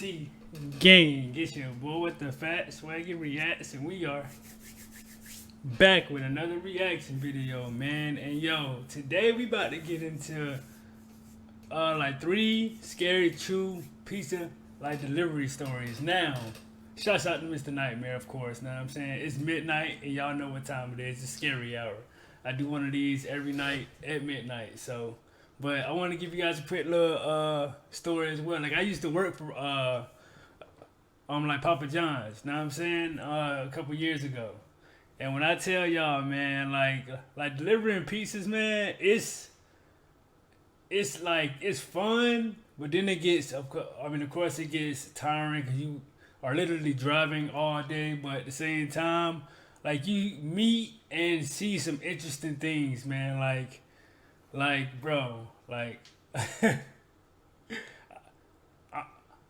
MC gang. It's your boy with the fat SwaggyReacts, and we are back with another reaction video, man. And yo, today we about to get into like 3 scary true pizza like delivery stories. Now, shouts out to Mr. Nightmare, of course. Now I'm saying it's midnight, and y'all know what time it is. It's scary hour. I do one of these every night at midnight. So, but I want to give you guys a quick little story as well. Like I used to work for like Papa John's. Now I'm saying a couple years ago. And when I tell y'all, man, like delivering pizzas, man, it's like it's fun, but then it gets, of course, it gets tiring because you are literally driving all day. But at the same time, like you meet and see some interesting things, man. Like bro, like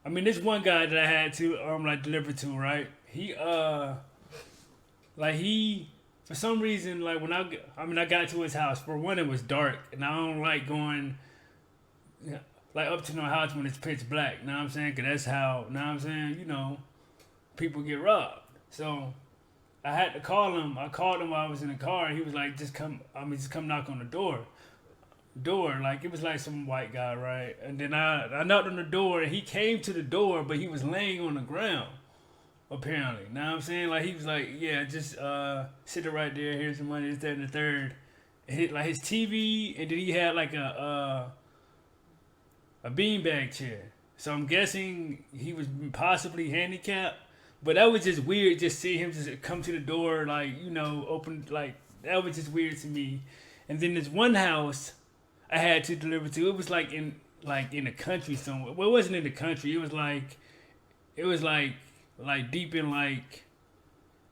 I mean, this one guy that I had to like deliver to, right? He for some reason, like when I got to his house. For one, it was dark, and I don't like going like up to no house when it's pitch black. Know what I'm saying? Cause that's how, know what I'm saying, you know, people get robbed. So I had to call him. I called him while I was in the car. He was like, just come knock on the door. Like it was like some white guy, right? And then I knocked on the door, and he came to the door, but he was laying on the ground, apparently. Now I'm saying, like, he was like, yeah, just sit it right there, here's some money, this, that, and the third. And like his TV, and then he had like a beanbag chair. So I'm guessing he was possibly handicapped. But that was just weird, just seeing him just come to the door, like, you know, open, like, that was just weird to me. And then there's one house I had to deliver to. It was like in the country somewhere. Well, it wasn't in the country. It was like deep in like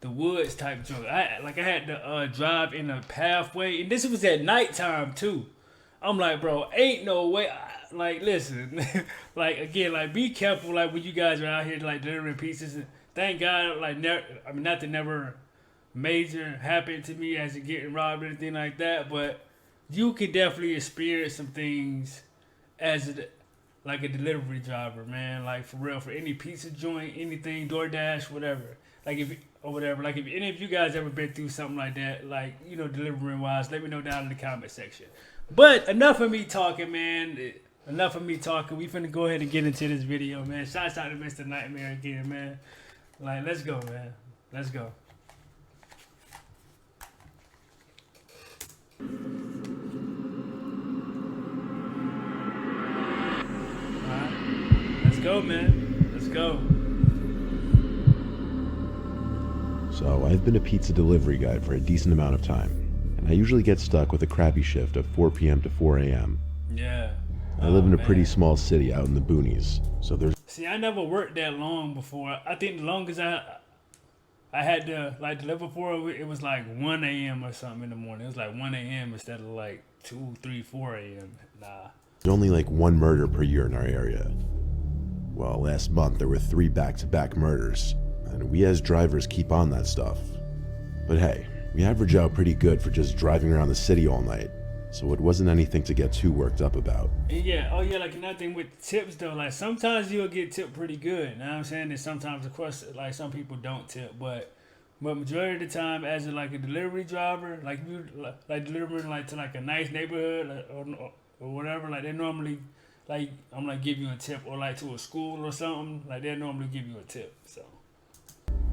the woods type joint. I had to drive in a pathway, and this was at nighttime too. I'm like, bro, ain't no way. Like, listen, like again, like be careful, like when you guys are out here like delivering pizzas. And thank God, like not that never major happened to me as in getting robbed or anything like that, but you could definitely experience some things as a delivery driver, man. Like for real, for any pizza joint, anything, DoorDash, whatever. Like if any of you guys ever been through something like that, like, you know, delivering wise, let me know down in the comment section. But enough of me talking, man. Enough of me talking. We finna go ahead and get into this video, man. Shouts out to Mr. Nightmare again, man. Like, let's go, man. Let's go. Let's go, man. Let's go. So, I've been a pizza delivery guy for a decent amount of time, and I usually get stuck with a crappy shift of 4 p.m. to 4 a.m. Yeah. I live in a pretty small city out in the boonies, so there's... See, I never worked that long before. I think the longest I had to like deliver for, it was like 1 a.m. or something in the morning. It was like 1 a.m. instead of like 2, 3, 4 a.m. Nah. There's only like 1 murder per year in our area. Well, last month there were 3 back-to-back murders, and we as drivers keep on that stuff. But hey, we average out pretty good for just driving around the city all night, so it wasn't anything to get too worked up about. And yeah, oh yeah, like another thing with tips though, like sometimes you'll get tipped pretty good. Know what I'm saying? And sometimes, of course, like some people don't tip, but majority of the time, as a delivery driver, like you like delivering like to like a nice neighborhood, like, or whatever, like they normally like I'm like give you a tip, or like to a school or something, like they normally give you a tip. So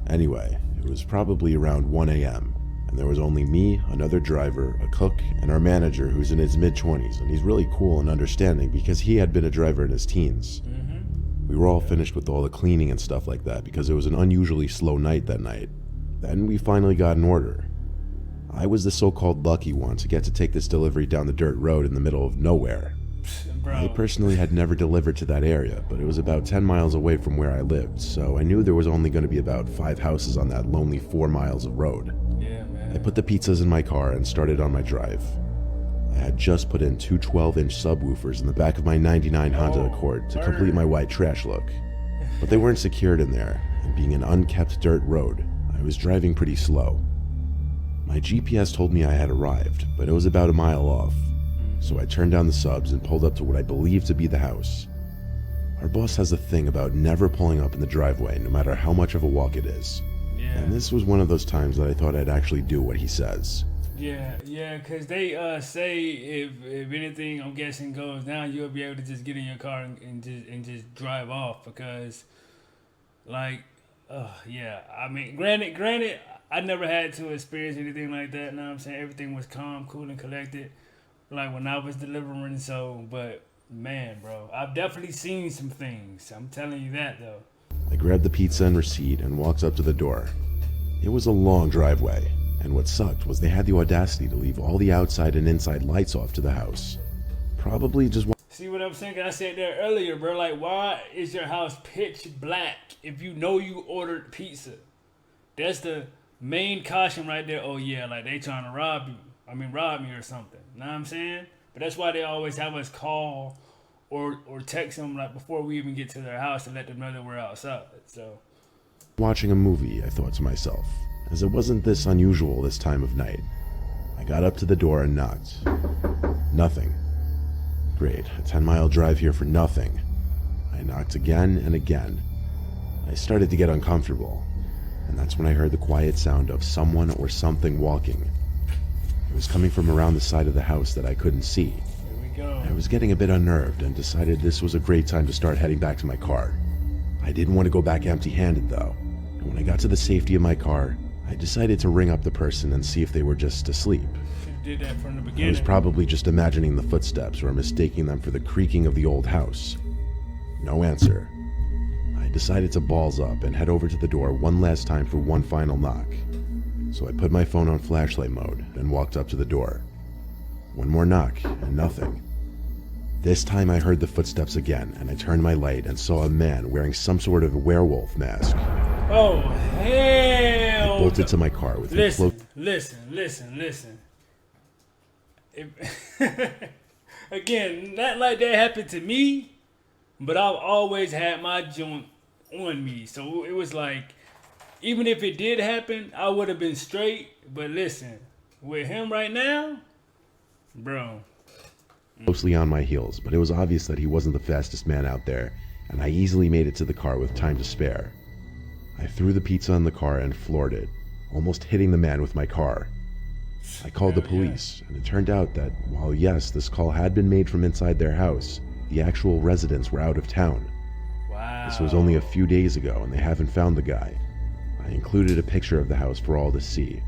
anyway, it was probably around 1 a.m. and there was only me, another driver, a cook, and our manager, who's in his mid-20s, and he's really cool and understanding because he had been a driver in his teens. We were all finished with all the cleaning and stuff like that because it was an unusually slow night that night. Then we finally got an order. I was the so-called lucky one to get to take this delivery down the dirt road in the middle of nowhere. bro. I personally had never delivered to that area, but it was about 10 miles away from where I lived, so I knew there was only going to be about 5 houses on that lonely 4 miles of road. Yeah, man. I put the pizzas in my car and started on my drive. I had just put in 2 12-inch subwoofers in the back of my 99 Honda Accord to complete my white trash look. But they weren't secured in there, and being an unkept dirt road, I was driving pretty slow. My GPS told me I had arrived, but it was about a mile off. So I turned down the subs and pulled up to what I believed to be the house. Our boss has a thing about never pulling up in the driveway, no matter how much of a walk it is. Yeah. And this was one of those times that I thought I'd actually do what he says. Yeah, because they say if anything, I'm guessing, goes down, you'll be able to just get in your car and just drive off because, like, yeah. I mean, granted, I never had to experience anything like that. Know what I'm saying? Everything was calm, cool, and collected, like when I was delivering. So, but man, bro, I've definitely seen some things. I'm telling you that though. I grabbed the pizza and receipt and walked up to the door. It was a long driveway. And what sucked was they had the audacity to leave all the outside and inside lights off to the house. Probably just... See what I'm saying? I said there earlier, bro. Like, why is your house pitch black if you know you ordered pizza? That's the main caution right there. Oh, yeah, like they trying to rob me or something. Know what I'm saying? But that's why they always have us call or text them like before we even get to their house to let them know that we're outside. So, watching a movie, I thought to myself, as it wasn't this unusual this time of night. I got up to the door and knocked. Nothing. Great, a 10-mile drive here for nothing. I knocked again and again. I started to get uncomfortable, and that's when I heard the quiet sound of someone or something walking. It was coming from around the side of the house that I couldn't see. here we go. I was getting a bit unnerved and decided this was a great time to start heading back to my car. I didn't want to go back empty-handed though, and when I got to the safety of my car, I decided to ring up the person and see if they were just asleep. Should've did that from the beginning. I was probably just imagining the footsteps or mistaking them for the creaking of the old house. No answer. I decided to balls up and head over to the door one last time for one final knock. So I put my phone on flashlight mode and walked up to the door. One more knock and nothing. This time I heard the footsteps again and I turned my light and saw a man wearing some sort of werewolf mask. Oh, hell! I bolted to my car with him Listen. Again, not like that happened to me, but I've always had my joint on me. So it was like, even if it did happen, I would have been straight. But listen, with him right now, bro. Closely on my heels, but it was obvious that he wasn't the fastest man out there, and I easily made it to the car with time to spare. I threw the pizza in the car and floored it, almost hitting the man with my car. I called the police, and it turned out that while yes, this call had been made from inside their house, the actual residents were out of town. Wow. This was only a few days ago, and they haven't found the guy. I included a picture of the house for all to see.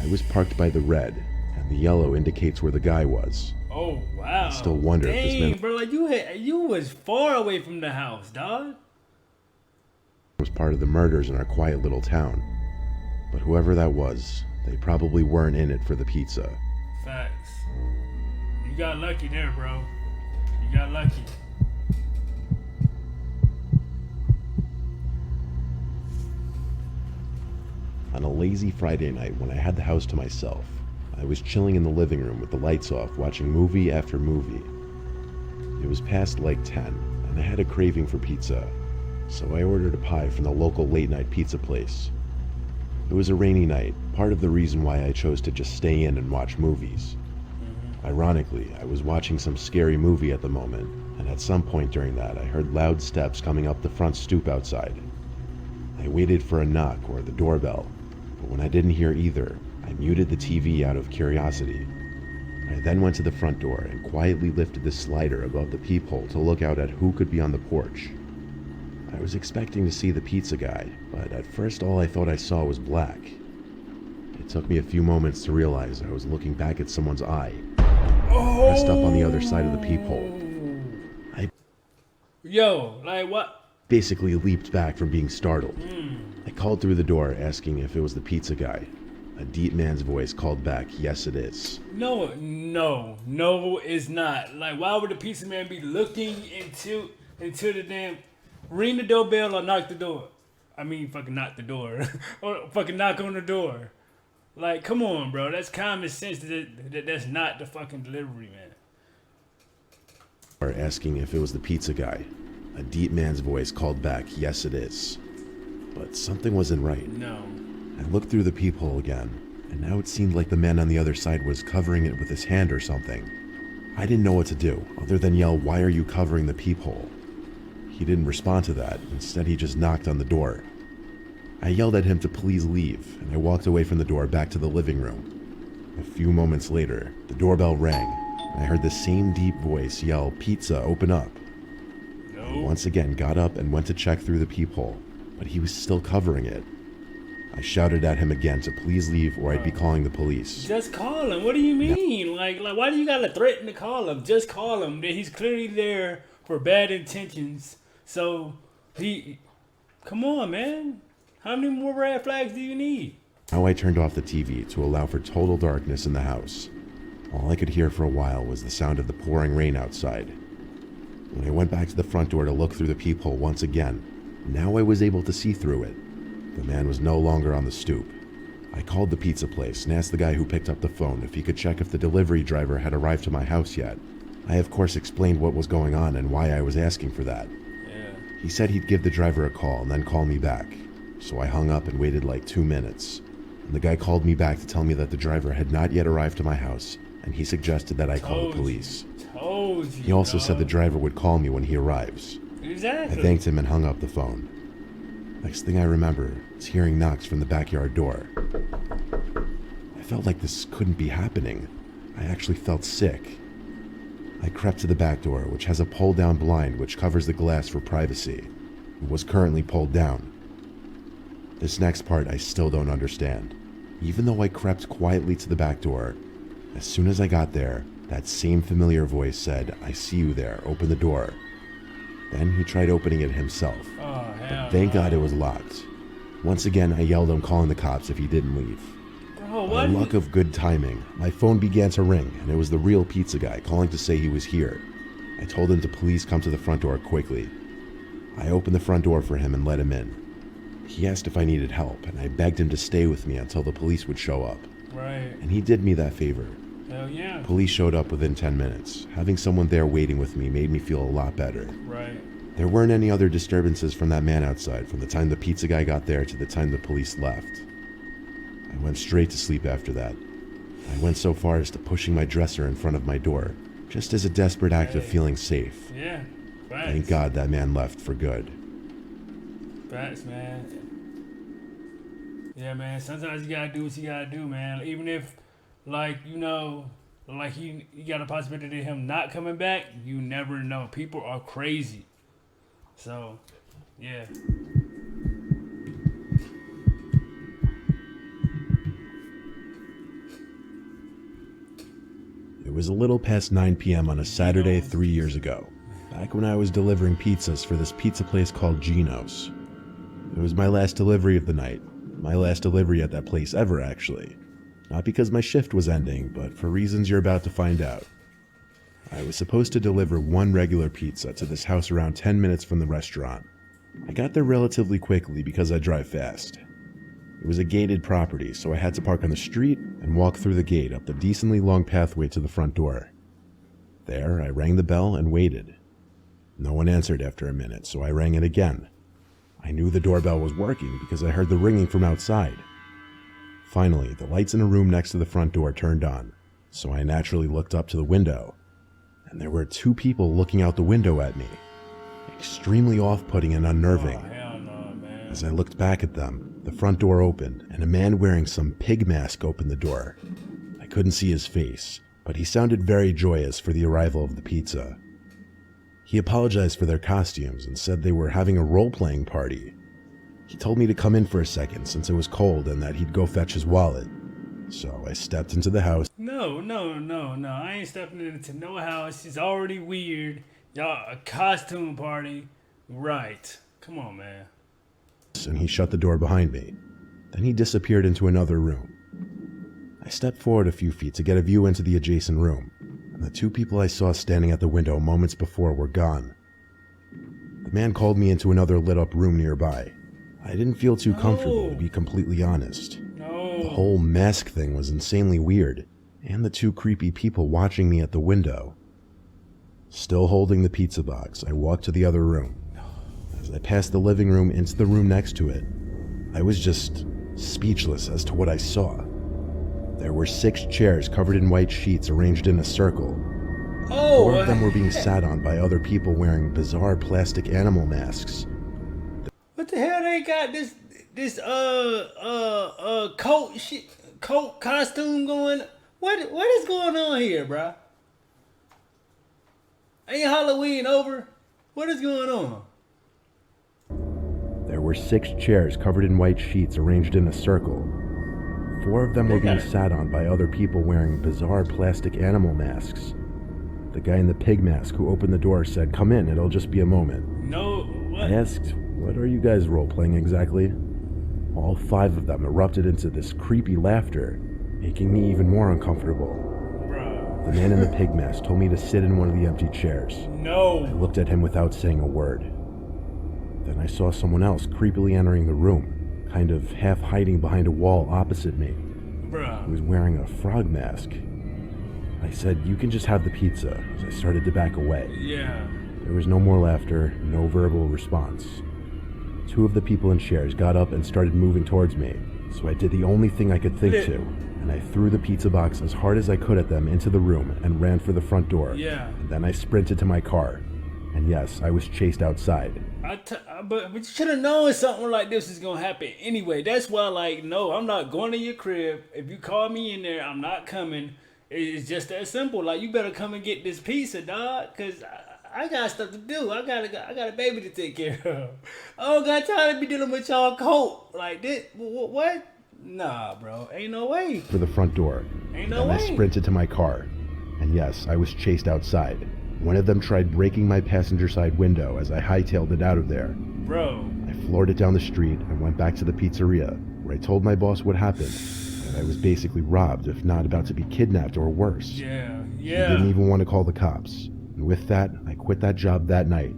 I was parked by the red, and the yellow indicates where the guy was. Oh wow! I still wonder if this man bro, like you was far away from the house, dog. Was part of the murders in our quiet little town. But whoever that was, they probably weren't in it for the pizza. Facts. You got lucky there, bro. You got lucky. On a lazy Friday night when I had the house to myself, I was chilling in the living room with the lights off, watching movie after movie. It was past like 10, and I had a craving for pizza, so I ordered a pie from the local late-night pizza place. It was a rainy night, part of the reason why I chose to just stay in and watch movies. Ironically, I was watching some scary movie at the moment, and at some point during that, I heard loud steps coming up the front stoop outside. I waited for a knock or the doorbell, but when I didn't hear either, I muted the TV out of curiosity. I then went to the front door and quietly lifted the slider above the peephole to look out at who could be on the porch. I was expecting to see the pizza guy, but at first all I thought I saw was black. It took me a few moments to realize I was looking back at someone's eye, pressed up on the other side of the peephole. Yo, like what? Basically leaped back from being startled. I called through the door asking if it was the pizza guy. A deep man's voice called back, "Yes, it is." No, it's not. Like, why would the pizza man be looking into the damn... Ring the doorbell or knock the door? I mean, fucking knock the door. Or fucking knock on the door. Like, come on, bro. That's common sense. That's not the fucking delivery man. Or asking if it was the pizza guy. A deep man's voice called back, "Yes, it is." But something wasn't right. No. I looked through the peephole again, and now it seemed like the man on the other side was covering it with his hand or something. I didn't know what to do, other than yell, "Why are you covering the peephole?" he didn't respond to that. Instead, he just knocked on the door. I yelled at him to please leave, and I walked away from the door back to the living room. A few moments later, the doorbell rang, and I heard the same deep voice yell, "Pizza, open up." I once again got up and went to check through the peephole, but he was still covering it. I shouted at him again to please leave or I'd be calling the police. Just call him. What do you mean? Like why do you gotta threaten to call him? Just call him. He's clearly there for bad intentions. So come on, man. How many more red flags do you need? Now I turned off the TV to allow for total darkness in the house. All I could hear for a while was the sound of the pouring rain outside. When I went back to the front door to look through the peephole once again, now I was able to see through it. The man was no longer on the stoop. I called the pizza place and asked the guy who picked up the phone if he could check if the delivery driver had arrived to my house yet. I of course explained what was going on and why I was asking for that. He said he'd give the driver a call and then call me back. So I hung up and waited like 2 minutes. And the guy called me back to tell me that the driver had not yet arrived to my house, and he suggested that I call the police. He also said the driver would call me when he arrives. Exactly. I thanked him and hung up the phone. Next thing I remember is hearing knocks from the backyard door. I felt like this couldn't be happening. I actually felt sick. I crept to the back door, which has a pull-down blind which covers the glass for privacy. It was currently pulled down. This next part I still don't understand. Even though I crept quietly to the back door, as soon as I got there, that same familiar voice said, "I see you there, open the door." Then he tried opening it himself. But thank God it was locked. Once again, I yelled him calling the cops if he didn't leave. By luck of good timing, my phone began to ring, and it was the real pizza guy calling to say he was here. I told him to please come to the front door quickly. I opened the front door for him and let him in. He asked if I needed help, and I begged him to stay with me until the police would show up. Right. And he did me that favor. Hell yeah. Police showed up within 10 minutes. Having someone there waiting with me made me feel a lot better. Right. There weren't any other disturbances from that man outside from the time the pizza guy got there to the time the police left. I went straight to sleep after that. I went so far as to pushing my dresser in front of my door, just as a desperate act of feeling safe. Yeah. Facts. Thank God that man left for good. Facts, man. Yeah, man. Sometimes you gotta do what you gotta do, man. Even if, like, you know, like you got a possibility of him not coming back, you never know. People are crazy. So, yeah. It was a little past 9 p.m. on a Saturday 3 years ago, back when I was delivering pizzas for this pizza place called Gino's. It was my last delivery of the night, my last delivery at that place ever, actually. Not because my shift was ending, but for reasons you're about to find out. I was supposed to deliver one regular pizza to this house around 10 minutes from the restaurant. I got there relatively quickly because I drive fast. It was a gated property, so I had to park on the street and walk through the gate up the decently long pathway to the front door. There, I rang the bell and waited. No one answered after a minute, so I rang it again. I knew the doorbell was working because I heard the ringing from outside. Finally, the lights in a room next to the front door turned on, so I naturally looked up to the window. And there were 2 people looking out the window at me. Extremely off-putting and unnerving. Oh, hell no, man. As I looked back at them, the front door opened, and a man wearing some pig mask opened the door. I couldn't see his face, but he sounded very joyous for the arrival of the pizza. He apologized for their costumes and said they were having a role-playing party. He told me to come in for a second since it was cold and that he'd go fetch his wallet. So I stepped into the house. No. I ain't stepping into no house. It's already weird. Y'all, a costume party. Right. Come on, man. And he shut the door behind me. Then he disappeared into another room. I stepped forward a few feet to get a view into the adjacent room, and the 2 people I saw standing at the window moments before were gone. The man called me into another lit-up room nearby. I didn't feel too comfortable, to be completely honest. No. The whole mask thing was insanely weird, and the 2 creepy people watching me at the window. Still holding the pizza box, I walked to the other room. As I passed the living room into the room next to it, I was just speechless as to what I saw. There were 6 chairs covered in white sheets arranged in a circle. Oh, Four of them were being sat on by other people wearing bizarre plastic animal masks. what the hell they got this coat costume going? What is going on here, bruh? Ain't Halloween over? What is going on? There were 6 chairs covered in white sheets arranged in a circle. 4 of them were being sat on by other people wearing bizarre plastic animal masks. The guy in the pig mask who opened the door said, "Come in, it'll just be a moment." No, what? I asked, "What are you guys role-playing exactly?" All 5 of them erupted into this creepy laughter, making me even more uncomfortable. Bruh. The man in the pig mask told me to sit in one of the empty chairs. No. I looked at him without saying a word. Then I saw someone else creepily entering the room, kind of half hiding behind a wall opposite me. Bruh. He was wearing a frog mask. I said, "You can just have the pizza," as I started to back away. Yeah. There was no more laughter, no verbal response. 2 of the people in chairs got up and started moving towards me, so I did the only thing I could think to, and I threw the pizza box as hard as I could at them into the room and ran for the front door. Yeah. And then I sprinted to my car. And yes, I was chased outside. But you should have known something like this was gonna happen anyway. That's why, like, no, I'm not going to your crib. If you call me in there, I'm not coming. It's just that simple. Like, you better come and get this pizza, dog, cause I got stuff to do. I got a baby to take care of. I don't got time to be dealing with y'all coat like this. What? Nah, bro, ain't no way. For the front door. Ain't no and way. I sprinted to my car. And yes, I was chased outside. One of them tried breaking my passenger side window as I hightailed it out of there. Bro. I floored it down the street and went back to the pizzeria, where I told my boss what happened. And I was basically robbed, if not about to be kidnapped or worse. Yeah. He didn't even want to call the cops. And with that, I quit that job that night.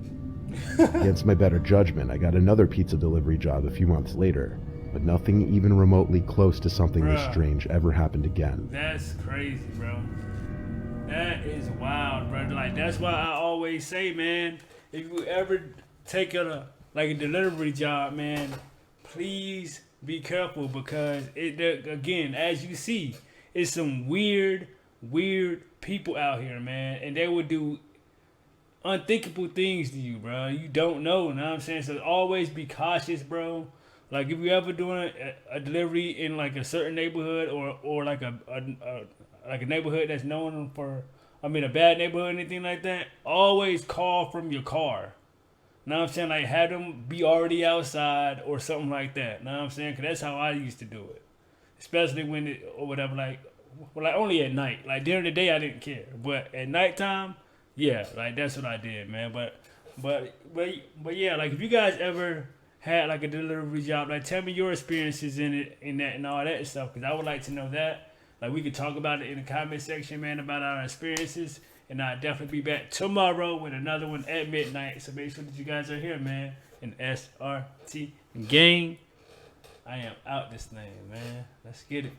Against my better judgment, I got another pizza delivery job a few months later. But nothing even remotely close to something this strange ever happened again. That's crazy, bro. That is wild, bro. Like, that's why I always say, man, if you ever take a delivery job, man, please be careful, because again, as you see, it's some weird people out here, man, and they will do unthinkable things to you, bro. You don't know what I'm saying? So always be cautious, bro. Like, if you ever doing a delivery in like a certain neighborhood or like a neighborhood that's known for, a bad neighborhood or anything like that, always call from your car. Know what I'm saying? Like, have them be already outside or something like that. Know what I'm saying? Because that's how I used to do it. Especially when or whatever, like only at night. Like, during the day, I didn't care. But at nighttime, yeah, like, that's what I did, man. But yeah, like, if you guys ever had like a delivery job, like, tell me your experiences in that and all that stuff, because I would like to know that. Like, we could talk about it in the comment section, man, about our experiences. And I'll definitely be back tomorrow with another one at midnight. So make sure that you guys are here, man. In SRT gang. I am out this thing, man. Let's get it.